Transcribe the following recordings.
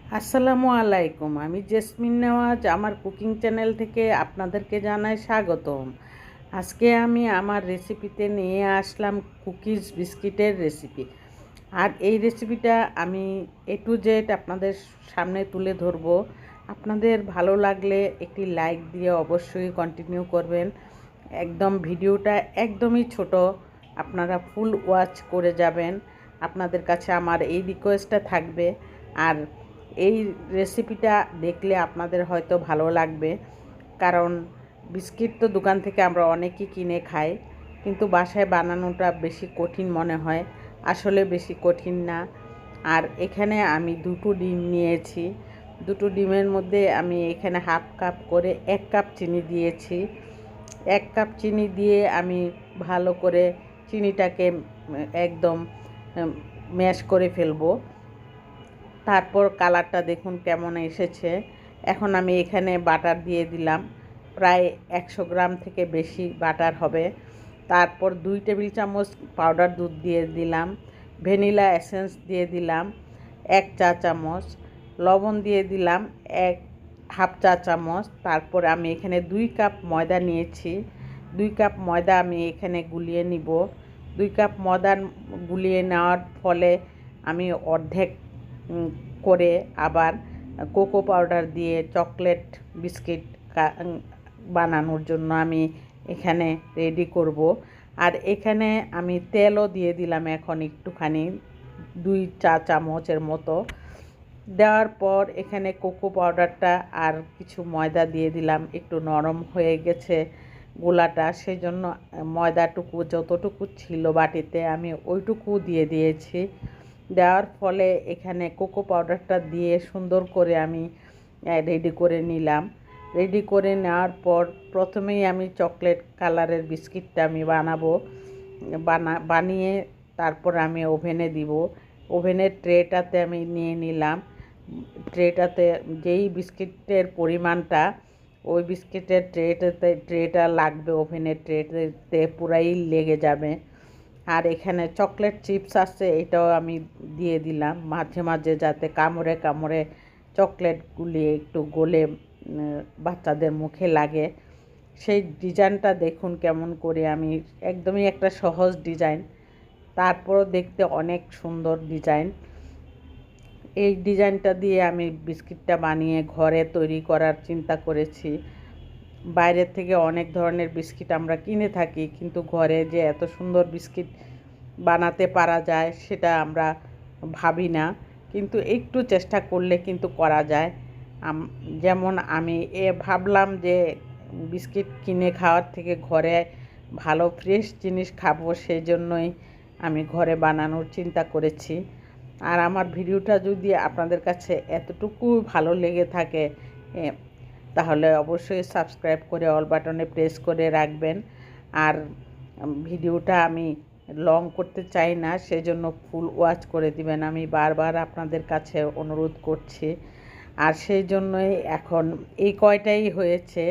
আসসালামু আলাইকুম। আমি জেসমিন নেওয়াজ আমার কুকিং চ্যানেল থেকে আপনাদেরকে জানাই স্বাগতম। আজকে আমি আমার রেসিপিতে নিয়ে আসলাম কুকিজ বিস্কিটের রেসিপি। আর এই রেসিপিটা আমি A to Z আপনাদের সামনে তুলে ধরব। আপনাদের ভালো লাগলে একটি লাইক দিয়ে অবশ্যই কন্টিনিউ করবেন। একদম ভিডিওটা একদমই ছোট, আপনারা ফুল ওয়াচ করে যাবেন। আপনাদের কাছে আমার এই রিকোয়েস্টটা থাকবে। আর এই রেসিপিটা দেখলে আপনাদের হয়তো ভালো লাগবে, কারণ বিস্কিট তো দোকান থেকে আমরা অনেকেই কিনে খাই, কিন্তু বাসায় বানানোটা বেশি কঠিন মনে হয়। আসলে বেশি কঠিন না। আর এখানে আমি দুটো ডিম নিয়েছি। দুটো ডিমের মধ্যে আমি এখানে হাফ কাপ করে 1 কাপ চিনি দিয়েছি। 1 কাপ চিনি দিয়ে আমি ভালো করে চিনিটাকে একদম ম্যাশ করে ফেলবো। তারপর কালারটা দেখুন কেমন এসেছে। এখন আমি এখানে বাটার দিয়ে দিলাম, প্রায় 100 গ্রাম থেকে বেশি বাটার হবে। তারপর 2 টেবিল চামচ পাউডার দুধ দিয়ে দিলাম, ভ্যানিলা এসেন্স দিয়ে দিলাম 1 চা চামচ, লবণ দিয়ে দিলাম হাফ চা চামচ। তারপর আমি এখানে 2 কাপ ময়দা নিয়েছি। 2 কাপ ময়দা আমি এখানে গুলিয়ে নিব। 2 কাপ ময়দা গুলিয়ে নেওয়ার ফলে আমি অর্ধেক করে আবার কোকো পাউডার দিয়ে চকলেট বিস্কিট বানানোর জন্য আমি এখানে রেডি করব। আর এখানে আমি তেলও দিয়ে দিলাম এখন একটুখানি, 2 চা চামচের মতো। দেওয়ার পর এখানে কোকো পাউডারটা আর কিছু ময়দা দিয়ে দিলাম। একটু নরম হয়ে গেছে গোলাটা, সেই জন্য ময়দাটুকু যতটুকু ছিল বাটিতে আমি ওইটুকু দিয়ে দিয়েছি। দেওয়ার ফলে এখানে কোকো পাউডারটা দিয়ে সুন্দর করে আমি রেডি করে নিলাম। রেডি করে নেওয়ার পর প্রথমেই আমি চকলেট কালারের বিস্কিটটা আমি বানিয়ে তারপর আমি ওভেনে দিব। ওভেনের ট্রেটাতে আমি নিয়ে নিলাম। ট্রেটাতে যেই বিস্কিটের পরিমাণটা, ওই বিস্কিটের ট্রেটা লাগবে, ওভেনের ট্রেতে পুরাই লেগে যাবে। আর এখানে চকলেট চিপস আছে, এটাও আমি দিয়ে দিলাম মাঝে মাঝে, যাতে কামড়ে কামড়ে চকলেটগুলি একটু গলে বাচ্চাদের মুখে লাগে। সেই ডিজাইনটা দেখুন কেমন করে, আমি একদমই একটা সহজ ডিজাইন, তারপরও দেখতে অনেক সুন্দর ডিজাইন। এই ডিজাইনটা দিয়ে আমি বিস্কিটটা বানিয়ে ঘরে তৈরি করার চিন্তা করেছি। বাইরের থেকে অনেক ধরনের বিস্কিট আমরা কিনে থাকি, কিন্তু ঘরে যে এত সুন্দর বিস্কিট বানাতে পারা যায় সেটা আমরা ভাবি না, কিন্তু একটু চেষ্টা করলে কিন্তু করা যায়। যেমন আমি ভাবলাম যে বিস্কিট কিনে খাওয়ার থেকে ঘরে ভালো ফ্রেশ জিনিস খাবো, সেই জন্যই আমি ঘরে বানানোর চিন্তা করেছি। আর আমার ভিডিওটা যদি আপনাদের কাছে এতটুকু ভালো লেগে থাকে, তাহলে অবশ্যই সাবস্ক্রাইব করে অল বাটনে প্রেস করে রাখবেন। আর ভিডিওটা আমি লং করতে চাই না, সেজন্য ফুল ওয়াচ করে দিবেন, আমি বারবার আপনাদের কাছে অনুরোধ করছি। আর সেই জন্যই এখন এই কয়টাই হয়েছে।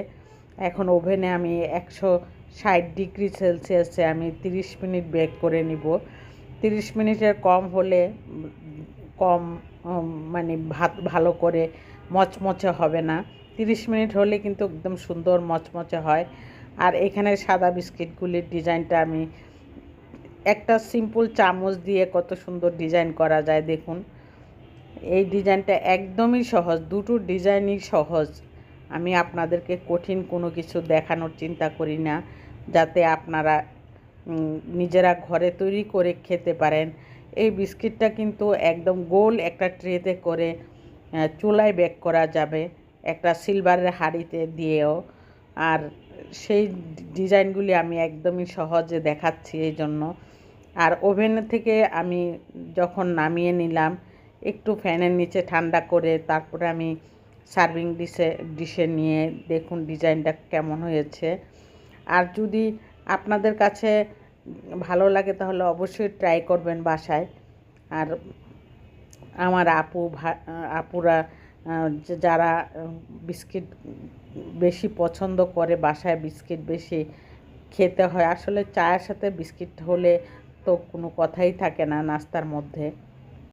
এখন ওভেনে আমি 160 ডিগ্রি সেলসিয়াসে আমি 30 মিনিট বেক করে নিব। 30 মিনিটের কম হলে মানে ভাত ভালো করে মচমচে হবে না। 30 মিনিট হলে কিন্তু একদম সুন্দর মচমচে হয়। আর এখানে সাদা বিস্কিটগুলির ডিজাইনটা আমি একটা সিম্পল চামচ দিয়ে কত সুন্দর ডিজাইন করা যায় দেখুন। এই ডিজাইনটা একদমই সহজ, দুটো ডিজাইনই সহজ। আমি আপনাদেরকে কঠিন কোনো কিছু দেখানোর চিন্তা করি না, যাতে আপনারা নিজেরা ঘরে তৈরি করে খেতে পারেন। এই বিস্কিটটা কিন্তু একদম গোল একটা ট্রেতে করে চুলায় বেক করা যাবে, একটা সিলভারের হাঁড়িতে দিয়েও। আর সেই ডিজাইনগুলি আমি একদমই সহজে দেখাচ্ছি এই জন্য। আর ওভেন থেকে আমি যখন নামিয়ে নিলাম, একটু ফ্যানের নিচে ঠান্ডা করে তারপরে আমি সার্ভিং ডিশে নিয়ে দেখুন ডিজাইনটা কেমন হয়েছে। আর যদি আপনাদের কাছে ভালো লাগে তাহলে অবশ্যই ট্রাই করবেন বাসায়। আর আমার আপুরা যারা বিস্কিট বেশি পছন্দ করে, বাসায় বিস্কিট বেশি খেতে হয়, আসলে চায়ের সাথে বিস্কিট হলে তো কোনো কথাই থাকে না নাস্তার মধ্যে।